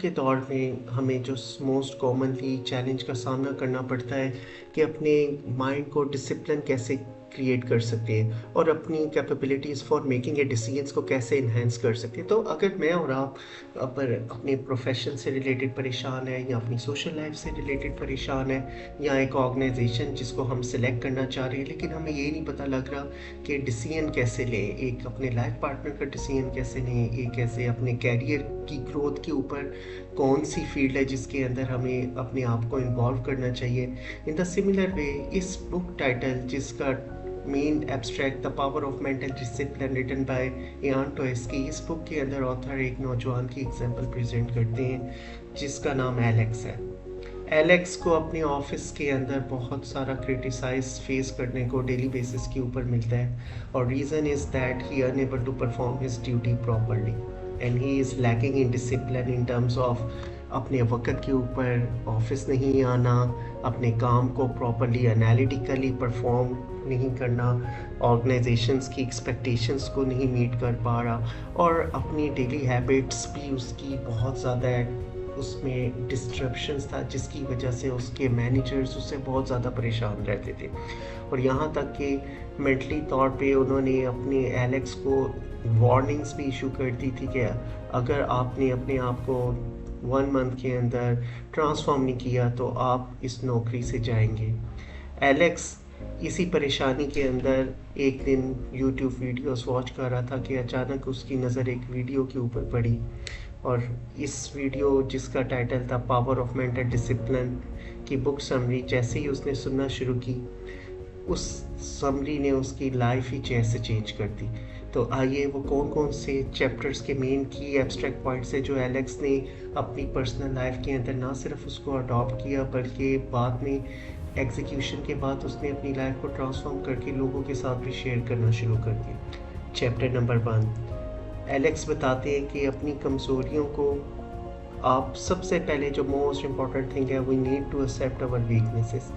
के दौर में हमें जो मोस्ट कॉमनली चैलेंज का सामना करना पड़ता है कि अपने माइंड को डिसिप्लिन कैसे क्रिएट कर सकते हैं और अपनी capabilities for making a decisions को कैसे इन्हेंस कर सकते हैं। तो अगर मैं और आप पर अपने प्रोफेशन से रिलेटेड परेशान है या अपनी सोशल लाइफ से रिलेटेड परेशान है या एक ऑर्गेनाइजेशन जिसको हम सिलेक्ट करना चाह रहे हैं लेकिन हमें ये नहीं पता लग रहा कि डिसीजन कैसे लें, एक अपने लाइफ पार्टनर का डिसीजन कैसे लें, एक ऐसे अपने कैरियर की ग्रोथ के ऊपर कौन सी फील्ड है जिसके अंदर हमें अपने आप को इन्वॉल्व करना चाहिए। इन द सिमिलर वे इस बुक टाइटल जिसका main abstract the power of mental discipline written by Ian टोएस्की, इस बुक के अंदर ऑथर एक नौजवान की एग्जांपल प्रेजेंट करते हैं जिसका नाम एलेक्स है। एलेक्स को अपने ऑफिस के अंदर बहुत सारा क्रिटिसाइज फेस करने को डेली बेसिस के ऊपर मिलता है और reason is that he unable to perform his duty properly and he is lacking in discipline in terms of अपने वक्त के ऊपर ऑफिस नहीं आना, अपने काम को प्रॉपरली एनालिटिकली परफॉर्म नहीं करना, ऑर्गेनाइजेशंस की एक्सपेक्टेशंस को नहीं मीट कर पा रहा और अपनी डेली हैबिट्स भी उसकी बहुत ज़्यादा उसमें डिस्ट्रप्शंस था जिसकी वजह से उसके मैनेजर्स उससे बहुत ज़्यादा परेशान रहते थे और यहाँ तक कि मेंटली तौर पे उन्होंने अपने एलेक्स को वार्निंग्स भी इशू कर दी थी कि अगर आपने अपने आप को 1 मंथ के अंदर ट्रांसफॉर्म नहीं किया तो आप इस नौकरी से जाएंगे। एलेक्स इसी परेशानी के अंदर एक दिन यूट्यूब वीडियोस वॉच कर रहा था कि अचानक उसकी नज़र एक वीडियो के ऊपर पड़ी और इस वीडियो जिसका टाइटल था पावर ऑफ मेंटल डिसिप्लिन की बुक समरी जैसे ही उसने सुनना शुरू की, उस समरी ने उसकी लाइफ ही जैसे चेंज कर दी। तो आइए वो कौन कौन से चैप्टर्स के मेन की एब्स्ट्रैक्ट पॉइंट्स है जो एलेक्स ने अपनी पर्सनल लाइफ के अंदर ना सिर्फ उसको अडॉप्ट किया बल्कि बाद में एग्जीक्यूशन के बाद उसने अपनी लाइफ को ट्रांसफॉर्म करके लोगों के साथ भी शेयर करना शुरू कर दिया। चैप्टर नंबर 1, एलेक्स बताते हैं कि अपनी कमज़ोरियों को आप सबसे पहले जो मोस्ट इम्पॉर्टेंट थिंग है we need to accept our weaknesses.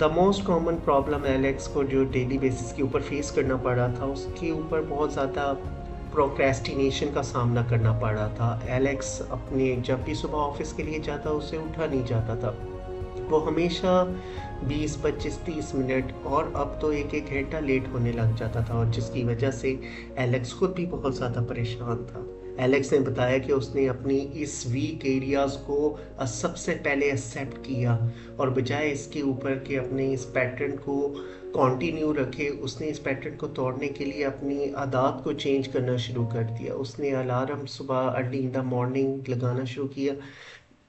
The most common problem Alex को जो डेली बेसिस के ऊपर फेस करना पड़ रहा था उसके ऊपर बहुत ज़्यादा प्रोक्रेस्टिनेशन का सामना करना पड़ रहा था। एलेक्स अपने जब भी सुबह ऑफिस के लिए जाता उसे उठा नहीं जाता था, वो हमेशा 20, 25, 30 मिनट और अब तो एक एक घंटा लेट होने लग जाता था और जिसकी वजह से एलेक्स खुद भी बहुत ज़्यादा परेशान था। एलेक्स ने बताया कि उसने अपनी इस वीक एरियाज़ को सबसे पहले एक्सेप्ट किया और बजाय इसके ऊपर कि अपने इस पैटर्न को कंटिन्यू रखे, उसने इस पैटर्न को तोड़ने के लिए अपनी आदत को चेंज करना शुरू कर दिया। उसने अलार्म सुबह अर्ली इन द मॉर्निंग लगाना शुरू किया।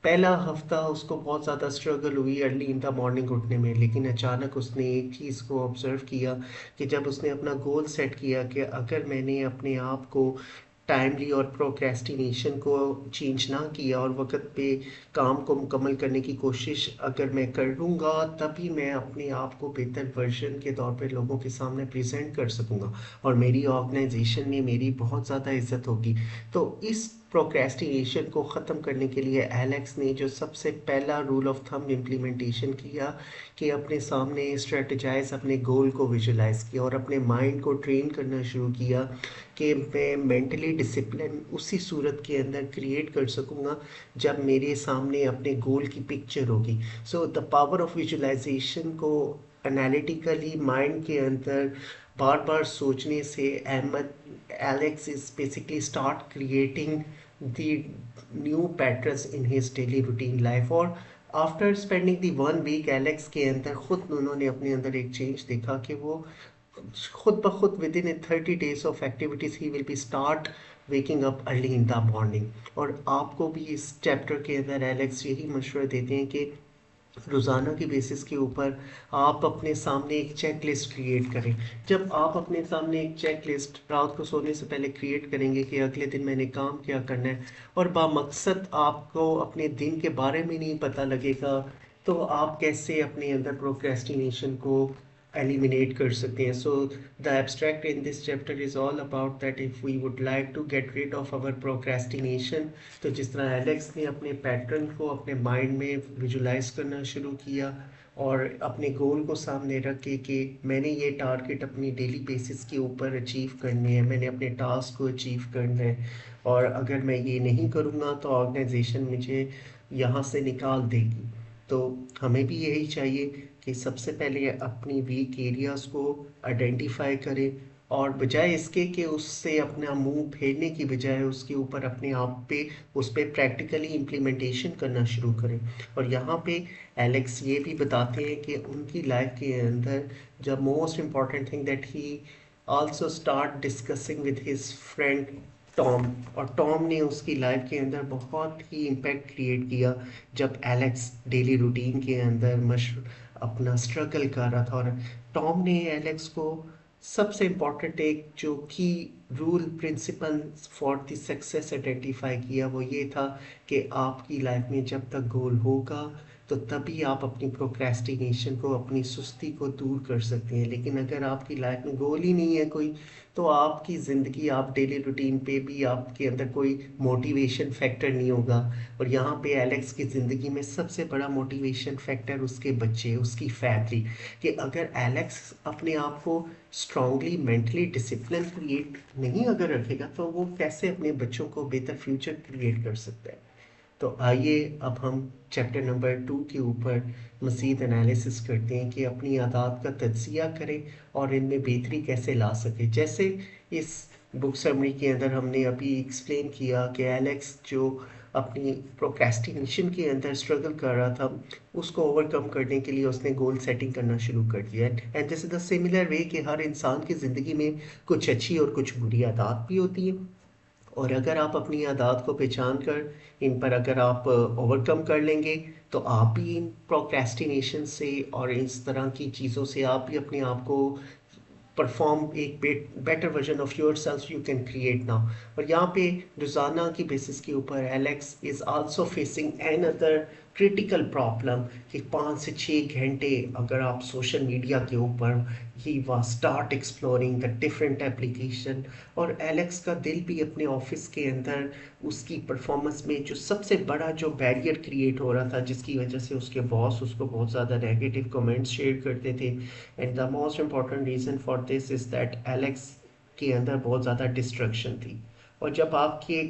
पहला हफ्ता उसको बहुत ज़्यादा स्ट्रगल हुई अर्ली इन द मॉर्निंग उठने में, लेकिन अचानक उसने एक चीज़ को ऑब्ज़र्व किया कि जब उसने अपना गोल सेट किया कि अगर मैंने अपने आप को टाइमली और प्रोक्रेस्टिनेशन को चेंज ना किया और वक्त पे काम को मुकम्मल करने की कोशिश अगर मैं कर लूँगा तभी मैं अपने आप को बेहतर वर्जन के तौर पे लोगों के सामने प्रेजेंट कर सकूँगा और मेरी ऑर्गेनाइजेशन में मेरी बहुत ज़्यादा इज्जत होगी। तो इस प्रोक्रेस्टिनेशन को ख़त्म करने के लिए एलेक्स ने जो सबसे पहला रूल ऑफ थंब इम्प्लीमेंटेशन किया कि अपने सामने स्ट्रेटजाइज अपने गोल को विजुलाइज किया और अपने माइंड को ट्रेन करना शुरू किया कि मैं मेंटली डिसिप्लिन उसी सूरत के अंदर क्रिएट कर सकूँगा जब मेरे सामने अपने गोल की पिक्चर होगी। So the power of visualization को एनालिटिकली माइंड के अंदर बार बार सोचने से Ahmad Alex is basically start creating the new patterns in his daily routine life और after spending the 1 week Alex के अंदर खुद उन्होंने अपने अंदर एक चेंज देखा कि वो खुद ब खुद with in 30 days of activities he will be start waking up early in the morning. और आपको भी इस चैप्टर के अंदर एलेक्स यही मशवरा देते हैं कि रोज़ाना की बेसिस के ऊपर आप अपने सामने एक चेक लिस्ट क्रिएट करें। जब आप अपने सामने एक चेक लिस्ट रात को सोने से पहले क्रिएट करेंगे कि अगले दिन मैंने काम क्या करना है और बामकसद आपको अपने दिन के बारे में नहीं पता लगेगा तो आप कैसे अपने अंदर प्रोक्रेस्टिनेशन को eliminate कर सकते हैं। So the abstract in this chapter is all about that if we would like to get rid of our procrastination, तो जिस तरह एलेक्स ने अपने पैटर्न को अपने माइंड में विजुलाइज करना शुरू किया और अपने गोल को सामने रख के कि मैंने ये टारगेट अपनी डेली बेसिस के ऊपर अचीव करने हैं, मैंने अपने टास्क को अचीव करना है और अगर मैं ये नहीं करूँगा तो ऑर्गेनाइजेशन मुझे यहाँ से निकाल देगी। तो हमें भी यही चाहिए कि सबसे पहले अपनी वीक एरियाज़ को आइडेंटिफाई करें, और बजाय इसके कि उससे अपना मुंह फेरने की बजाय उसके ऊपर अपने आप पे उस पे प्रैक्टिकली इम्प्लीमेंटेशन करना शुरू करें। और यहाँ पे एलेक्स ये भी बताते हैं कि उनकी लाइफ के अंदर the most important thing that he also start discussing with his friend Tom. और टॉम ने उसकी लाइफ के अंदर बहुत ही इम्पैक्ट क्रिएट किया जब एलेक्स डेली रूटीन के अंदर अपना स्ट्रगल कर रहा था। और टॉम ने एलेक्स को सबसे इम्पॉर्टेंट एक जो key rule principle for the success identify किया, वो ये था कि आपकी लाइफ में जब तक गोल होगा तो तभी आप अपनी प्रोक्रेस्टिनेशन को, अपनी सुस्ती को दूर कर सकते हैं। लेकिन अगर आपकी लाइफ में गोल ही नहीं है कोई, तो आपकी ज़िंदगी, आप डेली रूटीन पे भी आपके अंदर कोई मोटिवेशन फैक्टर नहीं होगा। और यहाँ पे एलेक्स की ज़िंदगी में सबसे बड़ा मोटिवेशन फैक्टर उसके बच्चे, उसकी फैमिली, कि अगर एलेक्स अपने आप को स्ट्रांगली मेंटली डिसिप्लिन क्रिएट नहीं अगर रखेगा तो वो कैसे अपने बच्चों को बेहतर फ्यूचर क्रिएट कर सकता है। तो आइए अब हम चैप्टर नंबर 2 के ऊपर मज़ीद एनालिसिस करते हैं कि अपनी आदत का तज्जिया करें और इनमें बेहतरी कैसे ला सके। जैसे इस बुक समरी के अंदर हमने अभी एक्सप्लेन किया कि एलेक्स जो अपनी प्रोक्रेस्टिनेशन के अंदर स्ट्रगल कर रहा था, उसको ओवरकम करने के लिए उसने गोल सेटिंग करना शुरू कर दिया। And this is the similar वे कि हर इंसान की ज़िंदगी में कुछ अच्छी और कुछ बुरी आदत भी होती है। और अगर आप अपनी आदत को पहचान कर इन पर अगर आप ओवरकम कर लेंगे, तो आप भी इन प्रोक्रेस्टिनेशन से और इस तरह की चीज़ों से आप भी अपने आप को परफॉर्म एक better version of your self you can create now. और यहाँ पे रोज़ाना की बेसिस के ऊपर Alex is also facing an other critical problem कि 5 से 6 घंटे अगर आप सोशल मीडिया के ऊपर ही वह start exploring the different application. और एलेक्स का दिल भी अपने ऑफिस के अंदर उसकी परफॉर्मेंस में जो सबसे बड़ा जो बैरियर क्रिएट हो रहा था, जिसकी वजह से उसके बॉस उसको बहुत ज़्यादा नेगेटिव कमेंट्स शेयर करते थे। And the most important reason for this is that Alex के अंदर बहुत ज़्यादा डिस्ट्रैक्शन थी। और जब आपके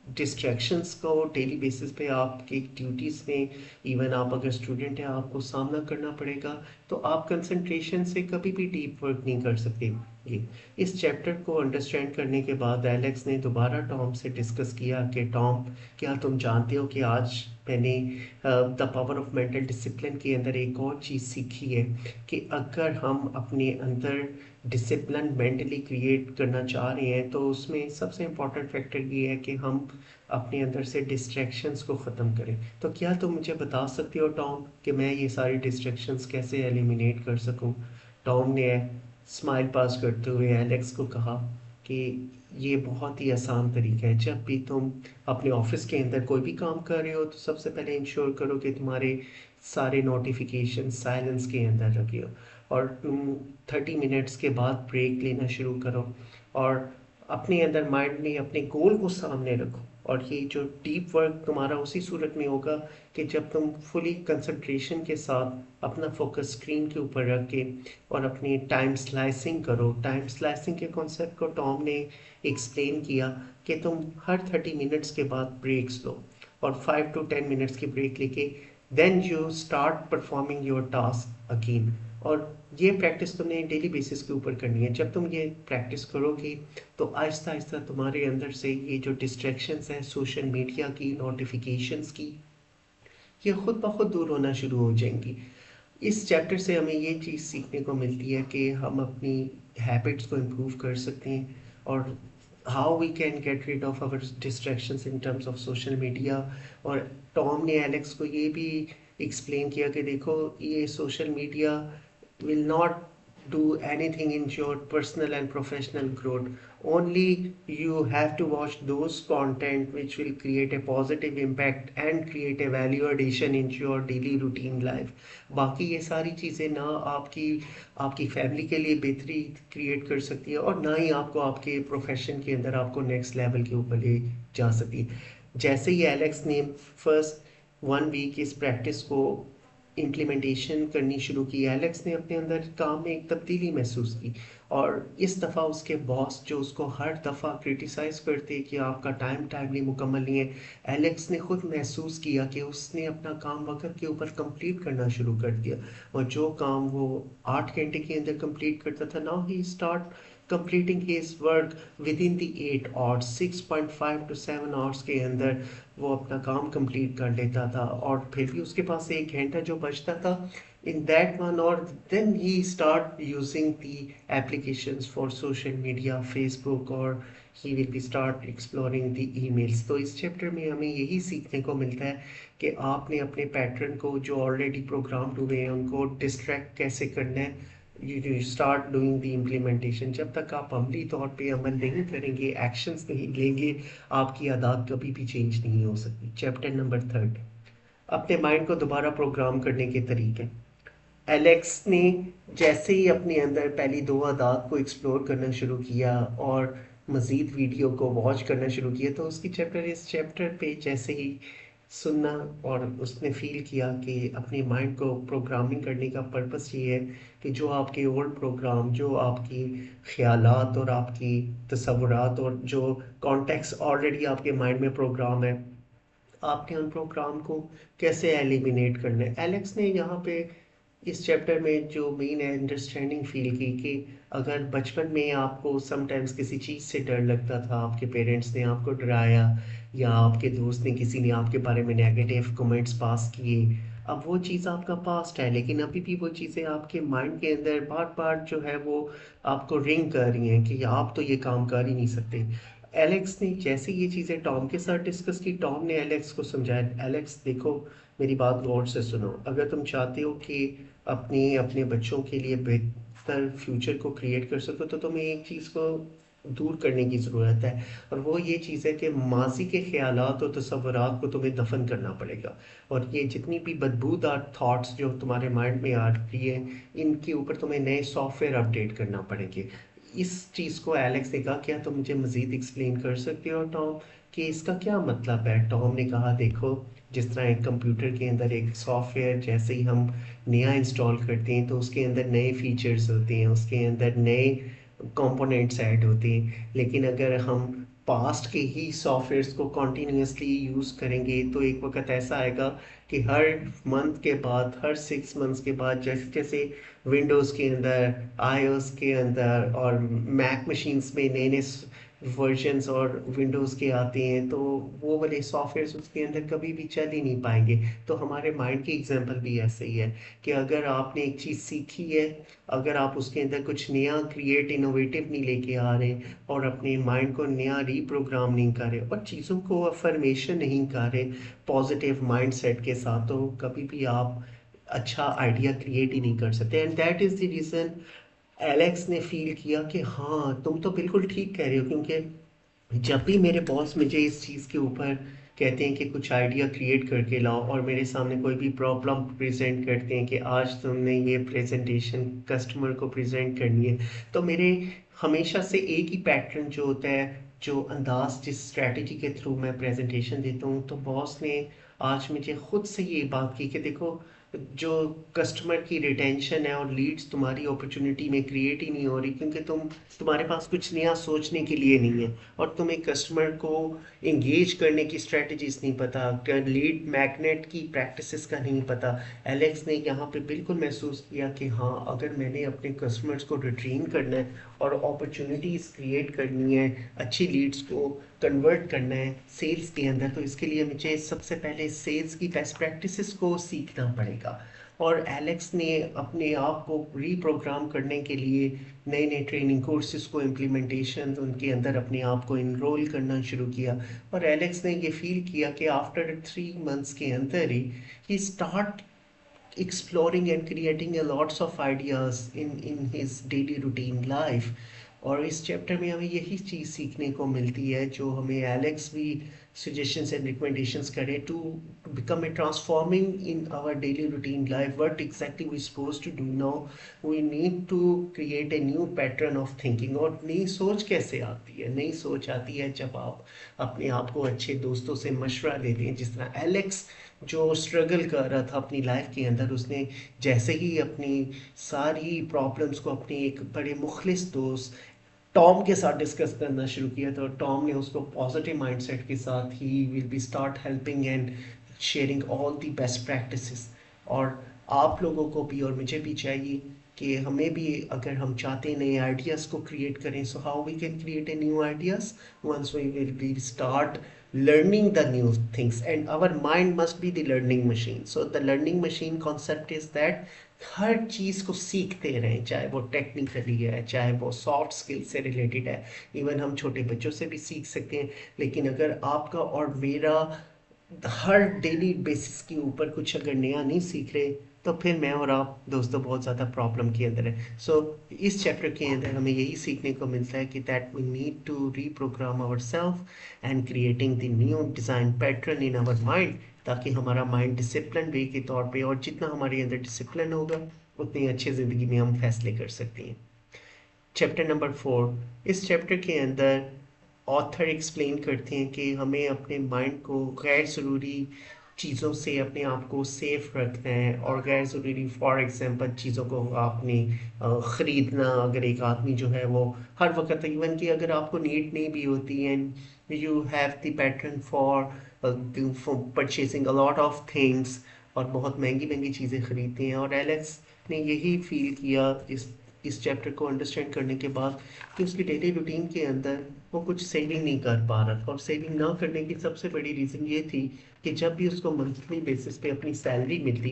डिस्ट्रैक्शंस को डेली बेसिस पे आपकी ड्यूटीज़ में, इवन आप अगर स्टूडेंट हैं, आपको सामना करना पड़ेगा, तो आप कंसंट्रेशन से कभी भी डीप वर्क नहीं कर सकते। ये इस चैप्टर को अंडरस्टैंड करने के बाद एलेक्स ने दोबारा टॉम से डिस्कस किया कि टॉम, क्या तुम जानते हो कि आज मैंने the power of mental discipline के अंदर एक और चीज़ सीखी है कि अगर हम अपने अंदर डिसिप्लिन मेंटली क्रिएट करना चाह रहे हैं तो उसमें सबसे इम्पॉर्टेंट फैक्टर ये है कि हम अपने अंदर से डिस्ट्रैक्शंस को ख़त्म करें। तो क्या तुम मुझे बता सकते हो टॉम कि मैं ये सारी डिस्ट्रैक्शंस कैसे एलिमिनेट कर सकूं? टॉम ने स्माइल पास करते हुए एलेक्स को कहा कि ये बहुत ही आसान तरीका है। जब भी तुम अपने ऑफिस के अंदर कोई भी काम कर रहे हो तो सबसे पहले इंश्योर करो कि तुम्हारे सारे नोटिफिकेशन साइलेंस के अंदर रखे हो, और तुम 30 मिनट्स के बाद ब्रेक लेना शुरू करो, और अपने अंदर माइंड में अपने गोल को सामने रखो। और ये जो डीप वर्क तुम्हारा उसी सूरत में होगा कि जब तुम फुली कंसंट्रेशन के साथ अपना फोकस स्क्रीन के ऊपर रख के और अपनी टाइम स्लाइसिंग करो। टाइम स्लाइसिंग के कॉन्सेप्ट को टॉम ने एक्सप्लेन किया कि तुम हर 30 मिनट्स के बाद ब्रेक्स लो, और 5 to 10 मिनट्स की ब्रेक लेके then you start performing your task again. और ये प्रैक्टिस तुमने डेली बेसिस के ऊपर करनी है। जब तुम ये प्रैक्टिस करोगे तो आहिस्ता आहिस्ता तुम्हारे अंदर से ये जो डिस्ट्रैक्शंस हैं सोशल मीडिया की, नोटिफिकेशंस की, ये खुद ब खुद दूर होना शुरू हो जाएंगी। इस चैप्टर से हमें ये चीज़ सीखने को मिलती है कि हम अपनी हैबिट्स को इम्प्रूव कर सकते हैं, और how we can get rid of our distractions in terms of social media. और टॉम ने एलेक्स को ये भी एक्सप्लेन किया कि देखो, ये social media will not do anything in your personal and professional growth. Only you have to watch those content which will create a positive impact and create a value addition in your daily routine life. बाकी ये सारी चीज़ें ना आपकी आपकी family के लिए बेहतरी क्रिएट कर सकती है, और ना ही आपको आपके प्रोफेशन के अंदर आपको नेक्स्ट लेवल के ऊपर ले जा सकती है। जैसे ही एलेक्स ने फर्स्ट 1 वीक इस प्रैक्टिस को इम्प्लीमेंटेशन करनी शुरू की, एलेक्स ने अपने अंदर काम में एक तब्दीली महसूस की, और इस दफ़ा उसके बॉस जो उसको हर दफ़ा क्रिटिसाइज़ करते कि आपका टाइमली मुकम्मल नहीं है, एलेक्स ने खुद महसूस किया कि उसने अपना काम वक्त के ऊपर कंप्लीट करना शुरू कर दिया। और जो काम वो 8 घंटे के अंदर कंप्लीट करता था, now he start completing his work within the 8 hours, 6.5 to 7 hours के अंदर वो अपना काम कंप्लीट कर लेता था। और फिर भी उसके पास 1 घंटा जो बचता था, in that 1 hour then he start using the applications for social media, Facebook, or he will be start exploring the emails। तो इस चैप्टर में हमें यही सीखने को मिलता है कि आपने अपने पैटर्न को जो ऑलरेडी प्रोग्राम्ड हुए हैं उनको डिस्ट्रैक्ट कैसे करना है। You start doing the implementation. जब तक आप अमली तौर पे अमल नहीं करेंगे, एक्शंस नहीं लेंगे, आपकी आदत कभी भी चेंज नहीं हो सकती। चैप्टर नंबर 3, अपने माइंड को दोबारा प्रोग्राम करने के तरीके। एलेक्स ने जैसे ही अपने अंदर पहली दो आदात को एक्सप्लोर करना शुरू किया और मज़ीद वीडियो को वॉच करना शुरू किया, तो उसकी इस चैप्टर पे जैसे ही सुनना और उसने फील किया कि अपने माइंड को प्रोग्रामिंग करने का पर्पस ये है कि जो आपके ओल्ड प्रोग्राम, जो आपकी ख्यालात और आपकी तसव्वुरात और जो कॉन्टेक्स्ट ऑलरेडी आपके माइंड में प्रोग्राम है, आपने उन प्रोग्राम को कैसे एलिमिनेट करना है। एलेक्स ने यहाँ पे इस चैप्टर में जो मेन अंडरस्टैंडिंग फील की कि अगर बचपन में आपको समटाइम्स किसी चीज़ से डर लगता था, आपके पेरेंट्स ने आपको डराया या आपके दोस्त ने किसी ने आपके बारे में नेगेटिव कमेंट्स पास किए, अब वो चीज़ आपका पास्ट है, लेकिन अभी भी वो चीज़ें आपके माइंड के अंदर बार बार जो है वो आपको रिंग कर रही हैं कि आप तो ये काम कर ही नहीं सकते। एलेक्स ने जैसे ये चीज़ें टॉम के साथ डिस्कस की, टॉम ने एलेक्स को समझाया, एलेक्स देखो मेरी बात गौर से सुनो, अगर तुम चाहते हो कि अपने अपने बच्चों के लिए बेहतर फ्यूचर को क्रिएट कर सको, तो तुम्हें एक चीज़ को दूर करने की ज़रूरत है। और वो ये चीज़ है कि माजी के ख्यालात और तसव्वुरात को तुम्हें दफन करना पड़ेगा। और ये जितनी भी बदबूदार थॉट्स जो तुम्हारे माइंड में आ रही है, इनके ऊपर तुम्हें नए सॉफ्टवेयर अपडेट करना पड़ेंगे। इस चीज़ को एलेक्स ने कहा, क्या तुम मुझे मज़ीद एक्सप्लेन कर सकते हो टॉम कि इसका क्या मतलब है। टॉम ने कहा, देखो जिस तरह एक कंप्यूटर के अंदर एक सॉफ्टवेयर जैसे ही हम नया इंस्टॉल करते हैं तो उसके अंदर नए फीचर्स होते हैं, उसके अंदर नए कंपोनेंट्स ऐड होते हैं। लेकिन अगर हम पास्ट के ही सॉफ्टवेयर्स को कॉन्टीन्यूसली यूज़ करेंगे तो एक वक्त ऐसा आएगा कि हर मंथ के बाद, हर 6 मंथ्स के बाद, जैसे जैसे विंडोज़ के अंदर, आईओएस के अंदर और मैक मशीन्स में नए नए वर्जन्स और विंडोज़ के आते हैं, तो वो वाले सॉफ्टवेयर्स उसके अंदर कभी भी चल ही नहीं पाएंगे। तो हमारे माइंड की एग्जांपल भी ऐसे ही है कि अगर आपने एक चीज़ सीखी है, अगर आप उसके अंदर कुछ नया क्रिएट इनोवेटिव नहीं लेके आ रहे और अपने माइंड को नया रीप्रोग्राम नहीं कर रहे और चीज़ों को अफर्मेशन नहीं कर रहे पॉजिटिव माइंडसेट के साथ, तो कभी भी आप अच्छा आइडिया क्रिएट ही नहीं कर सकते। And that is the reason Alex ने फील किया कि हाँ तुम तो बिल्कुल ठीक कह रहे हो, क्योंकि जब भी मेरे बॉस मुझे इस चीज़ के ऊपर कहते हैं कि कुछ आइडिया क्रिएट करके लाओ और मेरे सामने कोई भी प्रॉब्लम प्रेजेंट करते हैं कि आज तुमने ये प्रेजेंटेशन कस्टमर को प्रेजेंट करनी है, तो मेरे हमेशा से एक ही पैटर्न जो होता है, जो अंदाज जिस स्ट्रैटेजी के थ्रू मैं प्रेजेंटेशन देता हूँ, तो बॉस ने आज मुझे खुद से ये बात की कि देखो जो कस्टमर की रिटेंशन है और लीड्स तुम्हारी अपॉर्चुनिटी में क्रिएट ही नहीं हो रही, क्योंकि तुम्हारे पास कुछ नया सोचने के लिए नहीं है और तुम्हें कस्टमर को इंगेज करने की स्ट्रेटजीज नहीं पता, लीड मैग्नेट की प्रैक्टिसेस का नहीं पता। एलेक्स ने यहाँ पे बिल्कुल महसूस किया कि हाँ अगर मैंने अपने कस्टमर्स को रिटेन करना है और अपॉर्चुनिटीज़ क्रिएट करनी है, अच्छी लीड्स को कन्वर्ट करना है सेल्स के अंदर, तो इसके लिए मुझे सबसे पहले सेल्स की बेस्ट प्रैक्टिसेस को सीखना पड़ेगा। और एलेक्स ने अपने आप को रीप्रोग्राम करने के लिए नए नए ट्रेनिंग कोर्सेज को इम्प्लीमेंटेशन उनके अंदर अपने आप को इनरोल करना शुरू किया। और एलेक्स ने ये फील किया कि आफ्टर 3 मंथ्स के अंदर ही start exploring and creating a lots of ideas in his daily routine life। और इस चैप्टर में हमें यही चीज़ सीखने को मिलती है जो हमें एलेक्स भी suggestions and recommendations करें to become a transforming in our daily routine life. What exactly we supposed to do now? We need to create a new pattern of thinking. और नई सोच कैसे आती है? नई सोच आती है जब आप अपने आप को अच्छे दोस्तों से मशवरा लेते हैं, जिस तरह एलेक्स जो स्ट्रगल कर रहा था अपनी लाइफ के अंदर, उसने जैसे ही अपनी सारी प्रॉब्लम्स को अपने एक बड़े मुखलिस दोस्त टॉम के साथ डिस्कस करना शुरू किया था, और टॉम ने उसको पॉजिटिव माइंडसेट के साथ he will be start helping and sharing all the best practices. और आप लोगों को भी और मुझे भी चाहिए कि हमें भी, अगर हम चाहते हैं नए आइडियाज़ को क्रिएट करें, so how we can create a new ideas once we will be start learning the new things, and our mind must be the learning machine. So the learning machine concept is that हर चीज़ को सीखते रहें, चाहे वो technically है, चाहे वो soft skill से related है। इवन हम छोटे बच्चों से भी सीख सकते हैं, लेकिन अगर आपका और मेरा हर डेली बेसिस के ऊपर कुछ अगर नया नहीं सीख रहे, तो फिर मैं और आप दोस्तों बहुत ज़्यादा प्रॉब्लम के अंदर है। सो इस चैप्टर के अंदर हमें यही सीखने को मिलता है कि that we need to reprogram our self and creating the new design pattern in our mind, ताकि हमारा माइंड डिसिप्लिन वे के तौर पे, और जितना हमारे अंदर डिसिप्लिन होगा उतनी अच्छी ज़िंदगी में हम फैसले कर सकते हैं। चैप्टर नंबर 4, इस चैप्टर के अंदर ऑथर एक्सप्लेन करते हैं कि हमें अपने माइंड को गैर ज़रूरी चीज़ों से अपने आप को सेफ रखना है, और गैर ज़रूरी फॉर एग्जांपल चीज़ों को आपने ख़रीदना, अगर एक आदमी जो है वो हर वक्त, इवन कि अगर आपको नीड नहीं भी होती, and you have the pattern for purchasing a lot of things, और बहुत महंगी महंगी चीज़ें ख़रीदते हैं। और एलेक्स ने यही फील किया इस चैप्टर को अंडरस्टैंड करने के बाद कि उसकी डेली रूटीन के अंदर वो कुछ सेविंग नहीं कर पा रहा था, और सेविंग ना करने की सबसे बड़ी रीज़न ये थी कि जब भी उसको मंथली बेसिस पे अपनी सैलरी मिलती,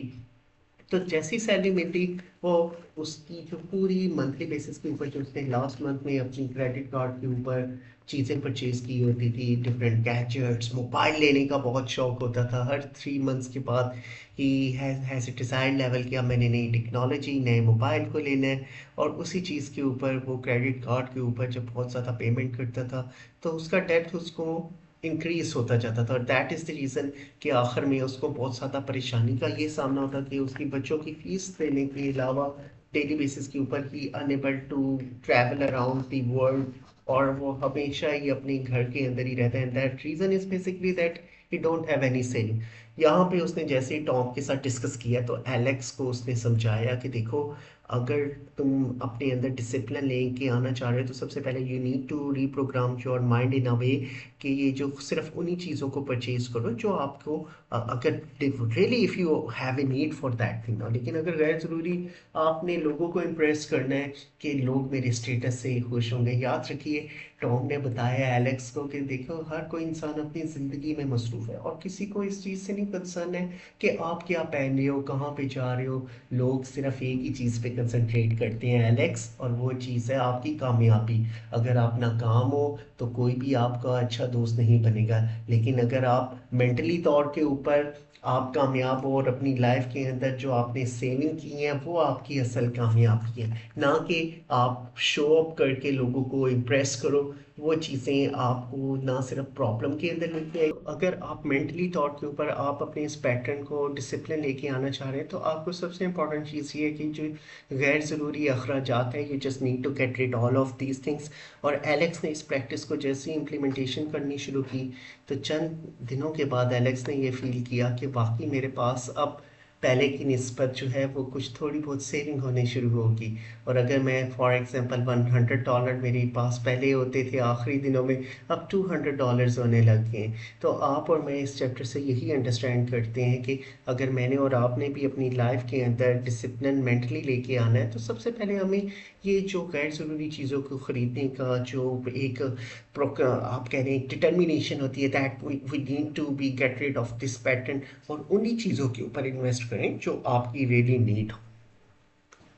तो जैसी सैलरी मिलती, वो उसकी जो पूरी मंथली बेसिस के ऊपर जो उसने लास्ट मंथ में अपनी क्रेडिट कार्ड के ऊपर चीज़ें परचेज की होती थी, डिफरेंट गैजेट्स, मोबाइल लेने का बहुत शौक होता था। हर 3 मंथ्स के बाद he has a decide level कि अब मैंने नई टेक्नोलॉजी, नए मोबाइल को लेना है, और उसी चीज़ के ऊपर वो क्रेडिट कार्ड के ऊपर जब बहुत ज़्यादा पेमेंट करता था, तो उसका डेप्थ उसको इंक्रीज होता जाता था। और दैट इज़ द रीज़न कि आखिर में उसको बहुत ज़्यादा परेशानी का ये सामना होता कि उसकी बच्चों की फीस देने के अलावा डेली बेसिस के ऊपर ही enable to travel around the world, और वो हमेशा ही अपने घर के अंदर ही रहता है। That reason is basically that he don't have any saving. यहाँ पे उसने जैसे ही टॉम के साथ डिस्कस किया, तो एलेक्स को उसने समझाया कि देखो, अगर तुम अपने अंदर डिसिप्लिन लेके आना चाह रहे हो, तो सबसे पहले you need to reprogram your mind in a way कि ये जो सिर्फ उन्हीं चीज़ों को परचेज करो जो आपको अगर really if you have a need for that thing ना। लेकिन अगर गैर ज़रूरी आपने लोगों को इम्प्रेस करना है कि लोग मेरे स्टेटस से खुश होंगे, याद रखिए टॉम ने बताया एलेक्स को कि देखो, हर कोई इंसान अपनी ज़िंदगी में मसरूफ़ है, और किसी को इस चीज़ से नहीं कंसर्न है कि आप क्या पहन रहे हो, कहाँ पे जा रहे हो। लोग सिर्फ एक ही चीज़ पे कंसंट्रेट करते हैं एलेक्स, और वो चीज़ है आपकी कामयाबी। अगर आप नाकाम हो तो कोई भी आपका अच्छा दोस्त नहीं बनेगा, लेकिन अगर आप मेंटली तौर के ऊपर आप कामयाब हो, और अपनी लाइफ के अंदर जो आपने सेविंग की है वो आपकी असल कामयाबी है, ना कि आप शो अप करके लोगों को इम्प्रेस करो। वो चीज़ें आपको ना सिर्फ प्रॉब्लम के अंदर मिलती है। अगर आप मेंटली तौर के ऊपर आप अपने इस पैटर्न को डिसिप्लिन लेके आना चाह रहे हैं, तो आपको सबसे इम्पॉर्टेंट चीज़ ये है कि जो गैर ज़रूरी अखराजात है, you just need to get rid all of these things. और एलेक्स ने इस प्रैक्टिस को जैसे ही इम्प्लीमेंटेशन करनी शुरू की, तो चंद दिनों के बाद एलेक्स ने ये फील किया कि वाकई मेरे पास अब पहले की निस्बत जो है वो कुछ थोड़ी बहुत सेविंग होनी शुरू होगी। और अगर मैं फॉर एग्जांपल $100 मेरे पास पहले होते थे आखिरी दिनों में, अब $200 होने लग गए। तो आप और मैं इस चैप्टर से यही अंडरस्टैंड करते हैं कि अगर मैंने और आपने भी अपनी लाइफ के अंदर डिसिप्लिन मेंटली लेके आना है, तो सबसे पहले हमें ये जो गैर ज़रूरी चीज़ों को ख़रीदने का जो एक आप कह रहे हैं डिटर्मिनेशन होती है, that we need to be get rid of this pattern, और उन्हीं चीज़ों के ऊपर इन्वेस्ट करें जो आपकी रियली नीड हो।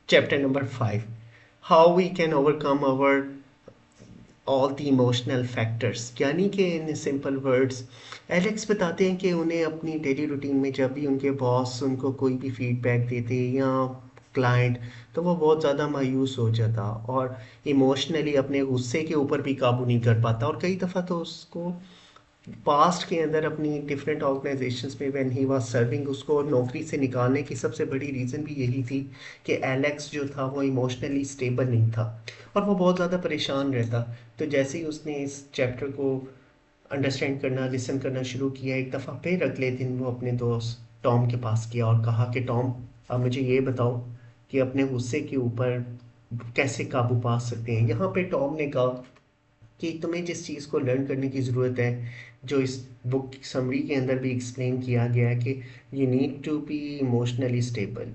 Chapter number 5, how we can overcome our all the emotional factors. यानी कि इन सिंपल वर्ड्स एलेक्स बताते हैं कि उन्हें अपनी डेली रूटीन में जब भी उनके बॉस उनको कोई भी फीडबैक देते या क्लाइंट, तो वो बहुत ज़्यादा मायूस हो जाता, और इमोशनली अपने गुस्से के ऊपर भी काबू नहीं कर पाता, और कई दफ़ा तो उसको पास्ट के अंदर अपनी डिफरेंट ऑर्गेनाइजेशंस में व्हेन ही वाज सर्विंग, उसको नौकरी से निकालने की सबसे बड़ी रीज़न भी यही थी कि एलेक्स जो था वो इमोशनली स्टेबल नहीं था और वो बहुत ज़्यादा परेशान रहता। तो जैसे ही उसने इस चैप्टर को अंडरस्टैंड करना, लिसन करना शुरू किया, एक दफ़ा फिर अगले दिन वो अपने दोस्त टॉम के पास गया और कहा कि टॉम, अब मुझे ये बताओ कि अपने गुस्से के ऊपर कैसे काबू पा सकते हैं। यहाँ पे टॉम ने कहा कि तुम्हें जिस चीज़ को लर्न करने की ज़रूरत है, जो इस बुक की समरी के अंदर भी एक्सप्लेन किया गया है कि you need to be emotionally stable.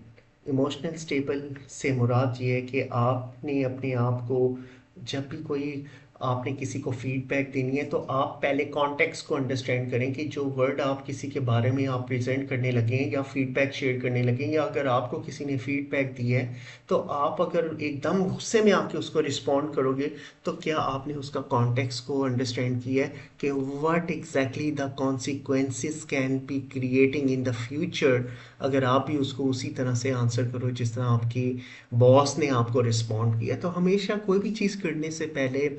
Emotional stable से मुराद ये है कि आपने अपने आप को, जब भी कोई आपने किसी को फीडबैक देनी है तो आप पहले कॉन्टेक्स्ट को अंडरस्टैंड करें कि जो वर्ड आप किसी के बारे में आप प्रेजेंट करने लगे या फीडबैक शेयर करने लगे, या अगर आपको किसी ने फीडबैक दी है तो आप अगर एकदम गुस्से में आके उसको रिस्पॉन्ड करोगे तो क्या आपने उसका कॉन्टेक्स्ट को अंडरस्टैंड किया है कि what exactly the consequences can be creating in the future, अगर आप भी उसको उसी तरह से आंसर करो जिस तरह आपकी बॉस ने आपको रिस्पॉन्ड किया। तो हमेशा कोई भी चीज़ करने से पहले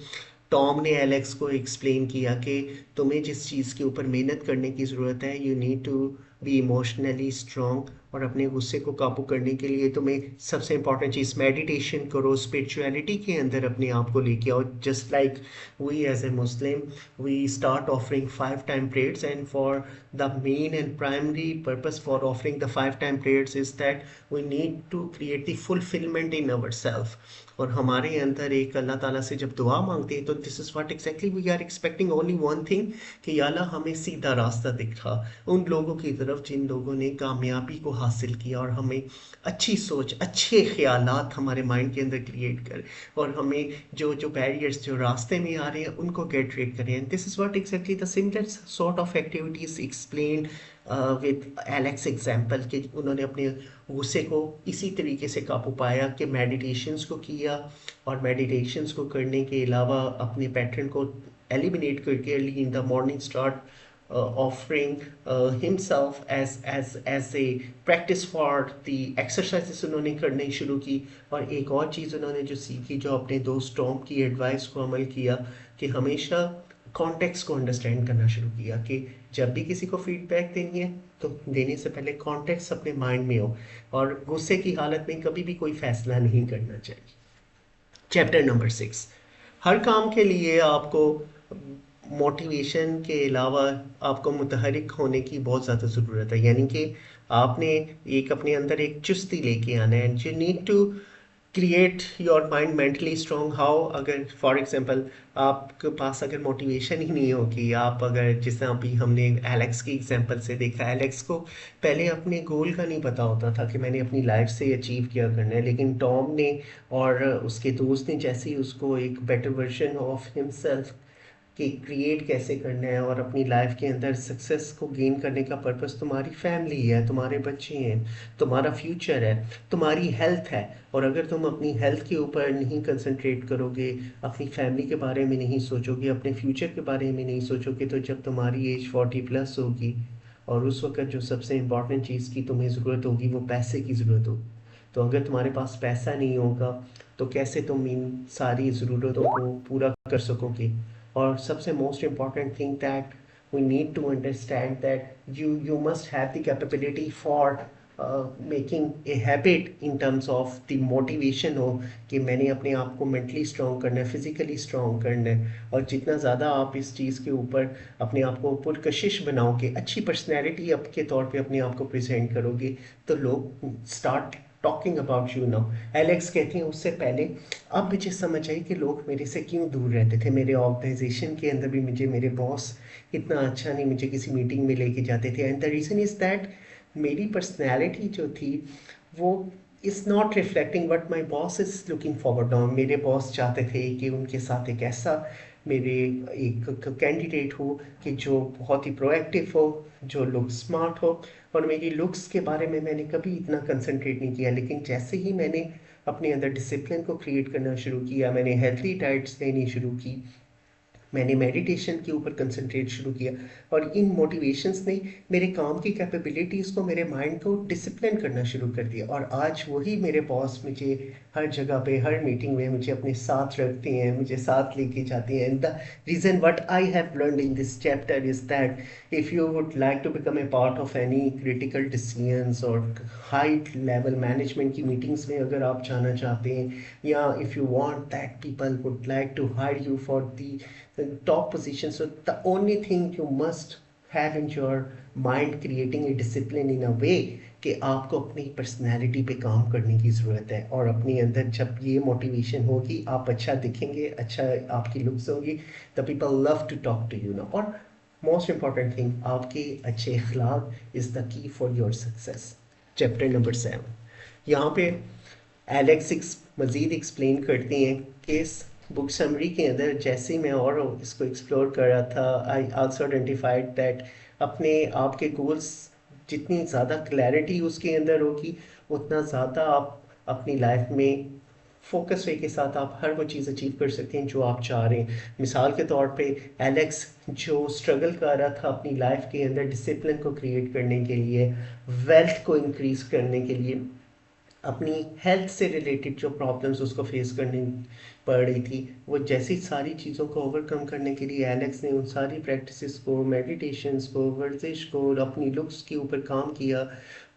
टॉम ने एलेक्स को एक्सप्लेन किया कि तुम्हें जिस चीज़ के ऊपर मेहनत करने की ज़रूरत है, you need to be emotionally strong, और अपने गुस्से को काबू करने के लिए तुम्हें सबसे इंपॉर्टेंट चीज़ मेडिटेशन करो, स्पिरिचुअलिटी के अंदर अपने आप को लेके आओ। Just like we as a Muslim, we start offering 5 time prayers, and for the main and primary purpose for offering the 5 time prayers is that we need to create the fulfilment in our self. और हमारे अंदर एक अल्लाह ताला से जब दुआ मांगते हैं तो this is what exactly we are expecting, only one thing कि या अल्लाह हमें सीधा रास्ता दिखा उन लोगों की तरफ जिन लोगों ने कामयाबी को हासिल किया, और हमें अच्छी सोच, अच्छे ख्यालात हमारे माइंड के अंदर क्रिएट कर, और हमें जो जो बैरियर्स जो रास्ते में आ रहे हैं उनको गेट रीड करें। And this is what exactly the similar sort of activities explain with Alex example, कि उन्होंने अपने गुस्से को इसी तरीके से काबू पाया कि मेडिटेशंस को किया, और मेडिटेशंस को करने के अलावा अपने पैटर्न को एलिमिनेट करके early in the morning start offering himself as a practice for the exercises उन्होंने करने शुरू की। और एक और चीज़ उन्होंने जो सीखी, जो अपने दोस्त टॉम की एडवाइस को अमल किया, कि हमेशा कॉन्टेक्स्ट को अंडरस्टैंड करना शुरू किया, कि जब भी किसी को फीडबैक देनी है तो देने से पहले कॉन्टेक्स्ट अपने माइंड में हो, और गुस्से की हालत में कभी भी कोई फैसला नहीं करना चाहिए। चैप्टर नंबर 6, हर काम के लिए आपको मोटिवेशन के अलावा आपको मुतहरिक होने की बहुत ज़्यादा ज़रूरत है, यानी कि आपने एक अपने अंदर एक चुस्ती लेके आना है। You need to create your mind mentally strong. How, अगर फॉर एग्जांपल आपके पास अगर मोटिवेशन ही नहीं होगी, आप अगर, जिस तरह अभी हमने एलेक्स की एग्जांपल से देखा, एलेक्स को पहले अपने गोल का नहीं पता होता था कि मैंने अपनी लाइफ से अचीव क्या करना है, लेकिन टॉम ने और उसके दोस्त ने जैसे ही उसको एक बेटर वर्जन ऑफ हिमसेल्फ कि क्रिएट कैसे करना है और अपनी लाइफ के अंदर सक्सेस को गेन करने का पर्पस तुम्हारी फैमिली है, तुम्हारे बच्चे हैं, तुम्हारा फ्यूचर है, तुम्हारी हेल्थ है। और अगर तुम अपनी हेल्थ के ऊपर नहीं कंसंट्रेट करोगे, अपनी फैमिली के बारे में नहीं सोचोगे, अपने फ्यूचर के बारे में नहीं सोचोगे, तो जब तुम्हारी एज 40+ होगी और उस वक्त जो सबसे इम्पॉर्टेंट चीज़ की तुम्हें ज़रूरत होगी वो पैसे की ज़रूरत होगी, तो अगर तुम्हारे पास पैसा नहीं होगा तो कैसे तुम इन सारी ज़रूरतों को पूरा कर सकोगे। और सबसे most important thing that we need to understand that you must have the capability for making a habit in terms of the motivation हो कि मैंने अपने आप को मेंटली स्ट्रॉन्ग करना है, फिजिकली स्ट्रॉन्ग करना है। और जितना ज़्यादा आप इस चीज़ के ऊपर अपने आप को पुरकशिश बनाओगे, अच्छी पर्सनैलिटी आपके तौर पे अपने आप को प्रेजेंट करोगे, तो लोग start talking about you now. Alex कहती हैं उससे पहले अब मुझे समझ आई कि लोग मेरे से क्यों दूर रहते थे, मेरे ऑर्गेनाइजेशन के अंदर भी मुझे मेरे बॉस इतना अच्छा नहीं मुझे किसी मीटिंग में लेके जाते थे। And the reason is that मेरी पर्सनैलिटी जो थी वो is not reflecting what my boss is looking forward on. मेरे बॉस चाहते थे कि उनके साथ एक ऐसा मेरे एक कैंडिडेट हो कि जो बहुत ही प्रोएक्टिव हो, जो लुक स्मार्ट हो। और मेरी लुक्स के बारे में मैंने कभी इतना कंसंट्रेट नहीं किया, लेकिन जैसे ही मैंने अपने अंदर डिसिप्लिन को क्रिएट करना शुरू किया, मैंने हेल्थी डाइट्स लेनी शुरू की, मैंने मेडिटेशन के ऊपर कंसंट्रेट शुरू किया, और इन मोटिवेशंस ने मेरे काम की कैपेबिलिटीज़ को, मेरे माइंड को डिसिप्लिन करना शुरू कर दिया। और आज वही मेरे बॉस मुझे हर जगह पे, हर मीटिंग में मुझे अपने साथ रखते हैं, मुझे साथ लेके जाते हैं। And the reason what I have learned in this chapter is that if you would like to become a part of any critical decisions or high level management की meetings में अगर आप जाना चाहते हैं, या if you want that people would like to hire you for the top position, so the only thing you must have in your mind creating a discipline in a way कि आपको अपनी पर्सनैलिटी पे काम करने की ज़रूरत है। और अपने अंदर जब ये मोटिवेशन होगी, आप अच्छा दिखेंगे, अच्छा आपकी लुक्स होगी, the people love to talk to you ना। और मोस्ट इंपॉर्टेंट थिंग, आपके अच्छे अखलाक is the key for your success. Chapter number 7, यहाँ पे एलेक्स मज़ीद एक्सप्लेन करती हैं कि इस बुक समरी के अंदर जैसे ही मैं और इसको एक्सप्लोर कर रहा था, आई आल्सो आइडेंटिफाइड दैट अपने आप के गोल्स, जितनी ज़्यादा क्लैरिटी उसके अंदर होगी, उतना ज़्यादा आप अपनी लाइफ में फोकस वे के साथ आप हर वो चीज़ अचीव कर सकते हैं जो आप चाह रहे हैं। मिसाल के तौर पे एलेक्स जो स्ट्रगल कर रहा था अपनी लाइफ के अंदर डिसिप्लिन को क्रिएट करने के लिए, वेल्थ को इंक्रीज करने के लिए, अपनी हेल्थ से रिलेटेड जो प्रॉब्लम्स उसको फेस करनी पड़ रही थी, वो जैसी सारी चीज़ों को ओवरकम करने के लिए एलेक्स ने उन सारी प्रैक्टिसेस को, मेडिटेशंस को, वर्जिश को, अपनी लुक्स के ऊपर काम किया,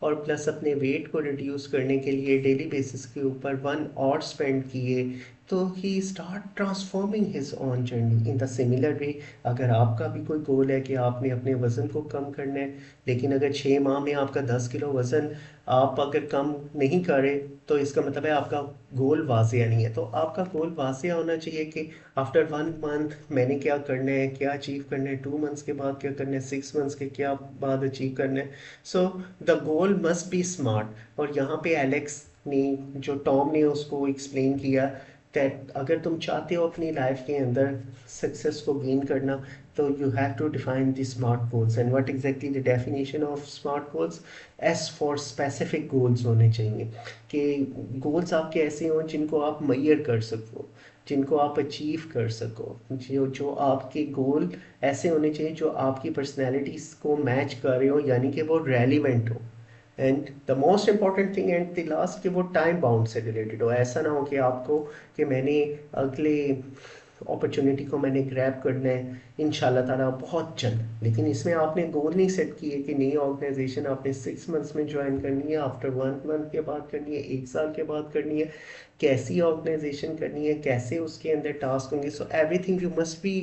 और प्लस अपने वेट को रिड्यूस करने के लिए डेली बेसिस के ऊपर 1 आवर स्पेंड किए। तो he start transforming his own journey in the similar way. अगर आपका भी कोई गोल है कि आपने अपने वज़न को कम करना है, लेकिन अगर 6 माह में आपका 10 किलो वज़न आप अगर कम नहीं करें, तो इसका मतलब है आपका गोल वाज़िया नहीं है। तो आपका गोल वाज़िया होना चाहिए कि आफ्टर 1 मंथ मैंने क्या करना है, क्या अचीव करना है, 2 मंथ्स के बाद क्या करना है, 6 मंथ्स के क्या बाद अचीव करना है। So the goal must be smart. और यहाँ पे एलेक्स ने, जो टॉम ने उसको एक्सप्लेन किया दैट अगर तुम चाहते हो अपनी लाइफ के अंदर सक्सेस को गेन करना, तो you have to define the smart goals. And what exactly the definition of smart goals? S for specific goals होने चाहिए, कि गोल्स आपके ऐसे हों जिनको आप मेजर कर सको, जिनको आप अचीव कर सको, जो आपके गोल ऐसे होने चाहिए जो आपकी पर्सनैलिटीज़ को मैच कर रहे हो, यानी कि वो रेलिवेंट हो। And the most important thing and the last, कि वो टाइम बाउंड से रिलेटेड हो। ऐसा ना हो कि आपको, कि मैंने अगले अपॉर्चुनिटी को मैंने ग्रैब करना है इंशाल्लाह ताला बहुत जल्द, लेकिन इसमें आपने गोल नहीं सेट किए कि नई ऑर्गेनाइजेशन आपने 6 मंथ्स में ज्वाइन करनी है, आफ्टर 1 मंथ के बाद करनी है, 1 साल के बाद करनी है, कैसी ऑर्गेनाइजेशन करनी है, कैसे उसके अंदर टास्क होंगे। So everything you must be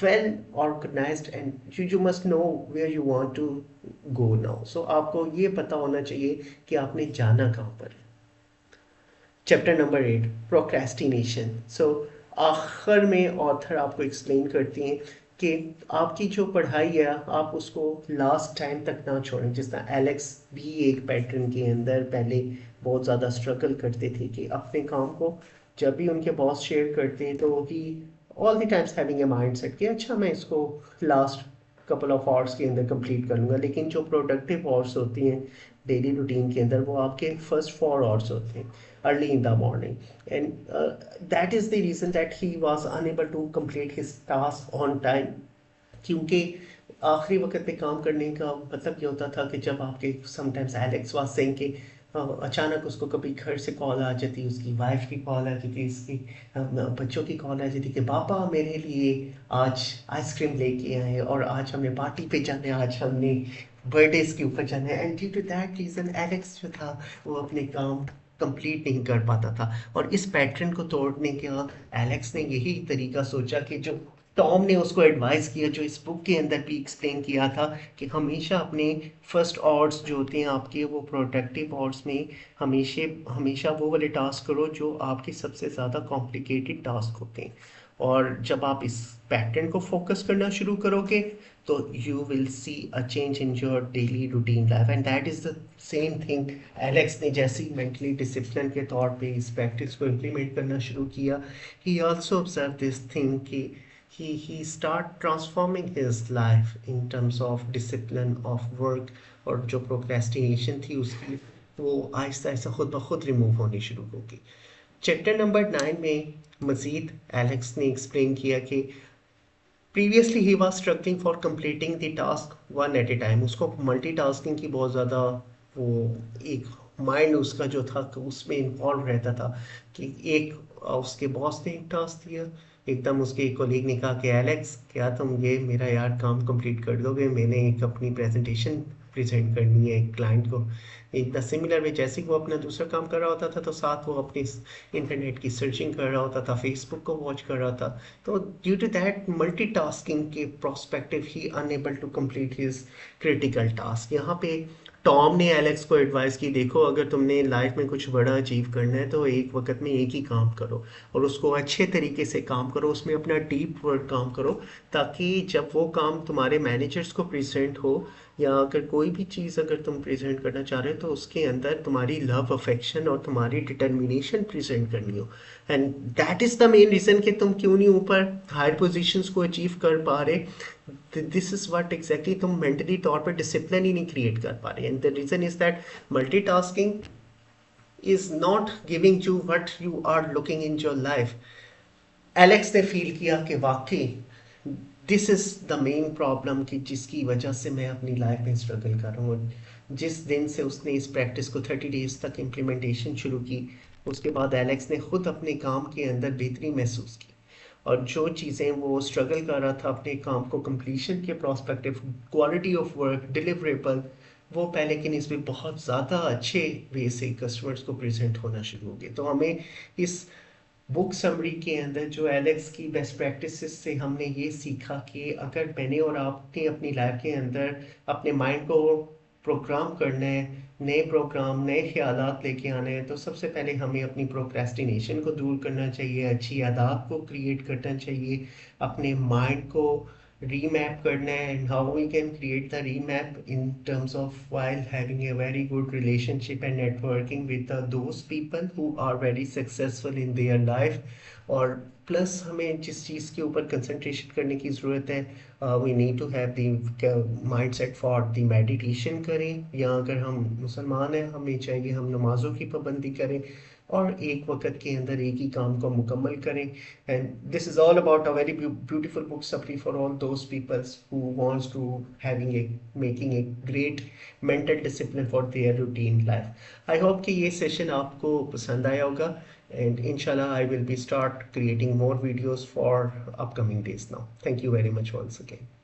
well organized and you must know where you want to go now. So आपको ये पता होना चाहिए कि आपने जाना कहाँ पर। Chapter number 8, procrastination. सो आखिर में ऑथर आपको एक्सप्लेन करती हैं कि आपकी जो पढ़ाई है आप उसको लास्ट टाइम तक ना छोड़ें। जिस तरह एलेक्स भी एक पैटर्न के अंदर पहले बहुत ज़्यादा स्ट्रगल करते थे कि अपने काम को जब भी उनके बॉस शेयर करते हैं, तो he all the times having a mind set कि अच्छा मैं इसको लास्ट कपल ऑफ आवर्स के अंदर कंप्लीट कर लूँगा। लेकिन जो प्रोडक्टिव आवर्स होती हैं डेली रूटीन के अंदर, वो आपके फर्स्ट 4 आवर्स होते हैं early in the morning, and that is the reason that he was unable to complete his task on time। क्योंकि आखिरी वक्त पे काम करने का मतलब ये होता था कि जब आपके समटाइम्स एलेक्स वाज सेइंग कि अचानक उसको कभी घर से कॉल आ जाती, उसकी वाइफ की कॉल आ जाती, इसकी बच्चों की कॉल आ जाती कि पापा मेरे लिए आज आइसक्रीम लेके आए, और आज हमें पार्टी पे जाना है, आज हमने बर्थडेज के ऊपर जाना है। And due to that reason Alex जो था वो अपने काम कंप्लीट नहीं कर पाता था। और इस पैटर्न को तोड़ने का एलेक्स ने यही तरीका सोचा कि जो टॉम ने उसको एडवाइस किया, जो इस बुक के अंदर भी एक्सप्लेन किया था, कि हमेशा अपने फर्स्ट आवर्स जो होते हैं आपके, वो प्रोडक्टिव आवर्स में हमेशा हमेशा वो वाले टास्क करो जो आपके सबसे ज़्यादा कॉम्प्लिकेटेड टास्क होते हैं। और जब आप इस पैटर्न को फोकस करना शुरू करोगे, तो you will see a change in your daily routine life. And that is the same thing Alex ने जैसे ही मेंटली डिसिप्लिन के तौर पे इस प्रैक्टिस को इम्प्लीमेंट करना शुरू किया, he also observe this thing कि he start transforming his life in terms of discipline of work। और जो प्रोक्रेस्टिनेशन थी उसकी, वो आहिस्ता आहिस्ता खुद ब खुद रिमूव होनी शुरू होगी। चैप्टर नंबर 9 में मज़ीद एलेक्स ने एक्सप्लेन किया कि previously he was struggling for completing the task one at a time. उसको मल्टीटास्किंग की बहुत ज़्यादा वो एक माइंड उसका जो था उसमें इन्वॉल्व रहता था कि एक उसके बॉस ने एक टास्क दिया, एकदम उसके एक कोलीग ने कहा कि एलेक्स क्या तुम ये मेरा यार काम कंप्लीट कर दोगे, मैंने एक अपनी प्रेजेंटेशन प्रेजेंट करनी है एक क्लाइंट को। एक द सिमिलर वे जैसे कि वो अपना दूसरा काम कर रहा होता था तो साथ वो अपनी इंटरनेट की सर्चिंग कर रहा होता था, फेसबुक को वॉच कर रहा था। तो ड्यू टू दैट मल्टीटास्किंग के prospective he unable to complete his critical task. यहाँ पे टॉम ने एलेक्स को एडवाइस की, देखो अगर तुमने लाइफ में कुछ बड़ा अचीव करना है तो एक वक्त में एक ही काम करो और उसको अच्छे तरीके से काम करो, उसमें अपना डीप वर्क काम करो, ताकि जब वो काम तुम्हारे मैनेजर्स को प्रेजेंट हो या अगर कोई भी चीज़ अगर तुम प्रेजेंट करना चाह रहे हो तो उसके अंदर तुम्हारी लव अफेक्शन और तुम्हारी डिटर्मिनेशन प्रेजेंट करनी हो। And that is the main reason कि तुम क्यों नहीं ऊपर हायर पोजीशंस को अचीव कर पा रहे। दिस इज व्हाट एग्जैक्टली तुम मेंटली तौर पर डिसिप्लिन ही नहीं क्रिएट कर पा रहे। And the reason is that multitasking is not giving you what you are looking in your life. Alex ने फील किया कि वाकई this is the main problem कि जिसकी वजह से मैं अपनी लाइफ में स्ट्रगल कर रहा हूँ। जिस दिन से उसने इस प्रैक्टिस को 30 डेज तक इम्प्लीमेंटेशन शुरू की, उसके बाद एलेक्स ने खुद अपने काम के अंदर बेहतरी महसूस की और जो चीज़ें वो स्ट्रगल कर रहा था अपने काम को कंप्लीशन के prospective, quality of work, deliverable, वो पहले की निस्बत बहुत ज़्यादा अच्छे वे से कस्टमर्स को प्रेजेंट होना शुरू हो गए। तो हमें इस बुक समरी के अंदर जो एलेक्स की बेस्ट प्रैक्टिसेस से हमने ये सीखा कि अगर मैंने और आपने अपनी लाइफ के अंदर अपने माइंड को प्रोग्राम करना है, नए प्रोग्राम नए ख्यालात लेके आने हैं, तो सबसे पहले हमें अपनी प्रोक्रेस्टिनेशन को दूर करना चाहिए, अच्छी आदत को क्रिएट करना चाहिए, अपने माइंड को remap करना है। And how we can create the remap in terms of while having a very good relationship and networking with those people who are very successful in their life। और plus हमें जिस चीज़ के ऊपर concentration करने की ज़रूरत है, we need to have the mind set for the meditation करें, या अगर हम मुसलमान हैं हमें चाहिए हम नमाज़ों की पाबंदी करें और एक वक्त के अंदर एक ही काम को मुकम्मल करें। And this is all about a very beautiful book summary for all those peoples who wants to having a making a great mental discipline for their routine life. I hope कि ये सेशन आपको पसंद आया होगा and inshallah I will be start creating more videos for upcoming days now. Thank you very much once again.